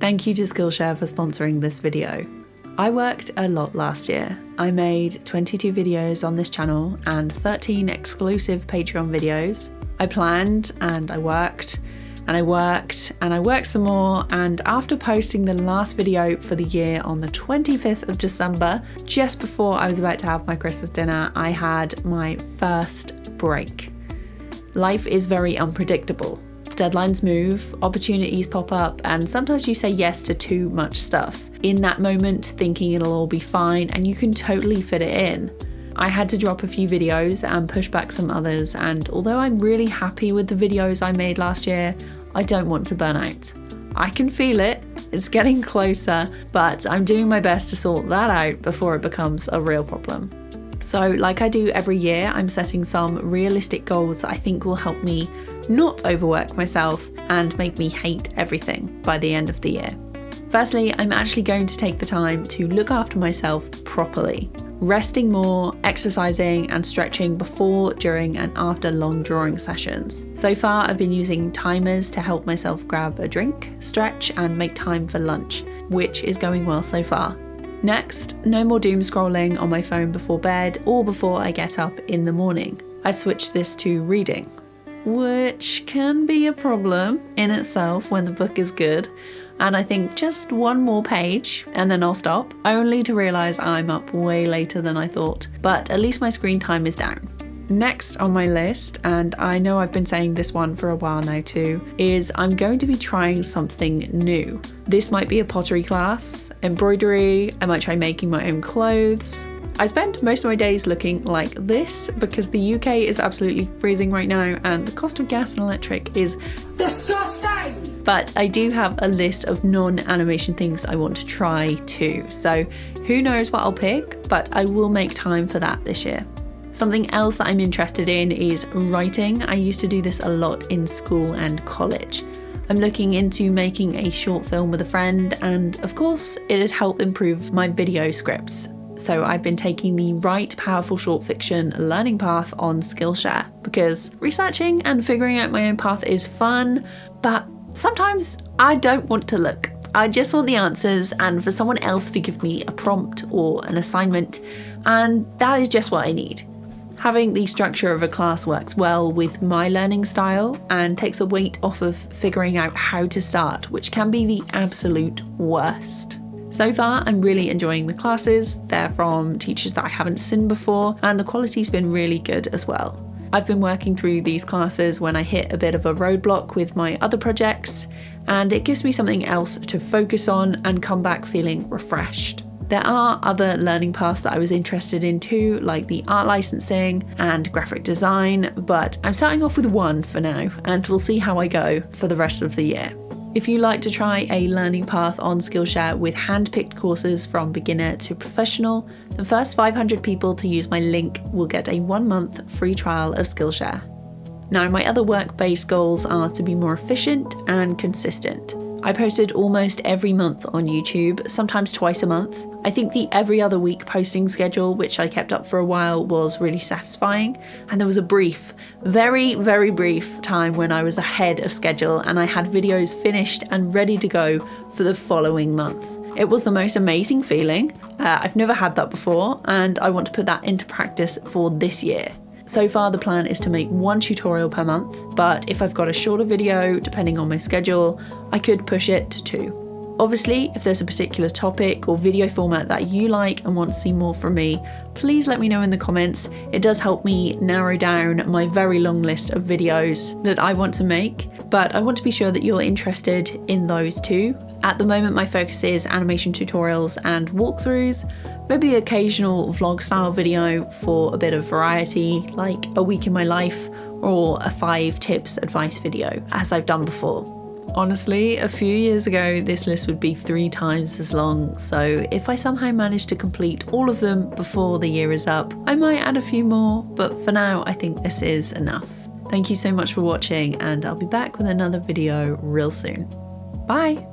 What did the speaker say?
Thank you to Skillshare for sponsoring this video. I worked a lot last year. I made 22 videos on this channel and 13 exclusive Patreon videos. I planned and I worked and I worked and I worked some more, and after posting the last video for the year on the 25th of December, just before I was about to have my Christmas dinner, I had my first break. Life is very unpredictable. Deadlines move, opportunities pop up, and sometimes you say yes to too much stuff. In that moment, thinking it'll all be fine, and you can totally fit it in. I had to drop a few videos and push back some others, and although I'm really happy with the videos I made last year, I don't want to burn out. I can feel it, it's getting closer, but I'm doing my best to sort that out before it becomes a real problem. So, like I do every year, I'm setting some realistic goals that I think will help me not overwork myself and make me hate everything by the end of the year. Firstly, I'm actually going to take the time to look after myself properly. Resting more, exercising and stretching before, during and after long drawing sessions. So far, I've been using timers to help myself grab a drink, stretch and make time for lunch, which is going well so far. Next, no more doom scrolling on my phone before bed or before I get up in the morning. I switched this to reading, which can be a problem in itself when the book is good. And I think just one more page and then I'll stop, only to realise I'm up way later than I thought. But at least my screen time is down. Next on my list, and I know I've been saying this one for a while now too, is I'm going to be trying something new. This might be a pottery class, embroidery, I might try making my own clothes. I spend most of my days looking like this because the UK is absolutely freezing right now and the cost of gas and electric is disgusting. But I do have a list of non-animation things I want to try too. So who knows what I'll pick, but I will make time for that this year. Something else that I'm interested in is writing. I used to do this a lot in school and college. I'm looking into making a short film with a friend, and of course, it'd help improve my video scripts. So I've been taking the Write Powerful Short Fiction learning path on Skillshare because researching and figuring out my own path is fun, but sometimes I don't want to look. I just want the answers and for someone else to give me a prompt or an assignment, and that is just what I need. Having the structure of a class works well with my learning style and takes the weight off of figuring out how to start, which can be the absolute worst. So far, I'm really enjoying the classes. They're from teachers that I haven't seen before, and the quality's been really good as well. I've been working through these classes when I hit a bit of a roadblock with my other projects, and it gives me something else to focus on and come back feeling refreshed. There are other learning paths that I was interested in too, like the art licensing and graphic design, but I'm starting off with one for now, and we'll see how I go for the rest of the year. If you like to try a learning path on Skillshare with hand-picked courses from beginner to professional, the first 500 people to use my link will get a 1-month free trial of Skillshare. Now, my other work-based goals are to be more efficient and consistent. I posted almost every month on YouTube, sometimes twice a month. I think the every other week posting schedule, which I kept up for a while, was really satisfying. And there was a brief, very, very brief time when I was ahead of schedule and I had videos finished and ready to go for the following month. It was the most amazing feeling. I've never had that before, and I want to put that into practice for this year. So far, the plan is to make 1 tutorial per month, but if I've got a shorter video, depending on my schedule, I could push it to 2. Obviously, if there's a particular topic or video format that you like and want to see more from me, please let me know in the comments. It does help me narrow down my very long list of videos that I want to make, but I want to be sure that you're interested in those too. At the moment, my focus is animation tutorials and walkthroughs, maybe the occasional vlog style video for a bit of variety, like a week in my life or a 5 tips advice video, as I've done before. Honestly, a few years ago, this list would be 3 times as long, so if I somehow manage to complete all of them before the year is up, I might add a few more, but for now, I think this is enough. Thank you so much for watching, and I'll be back with another video real soon. Bye!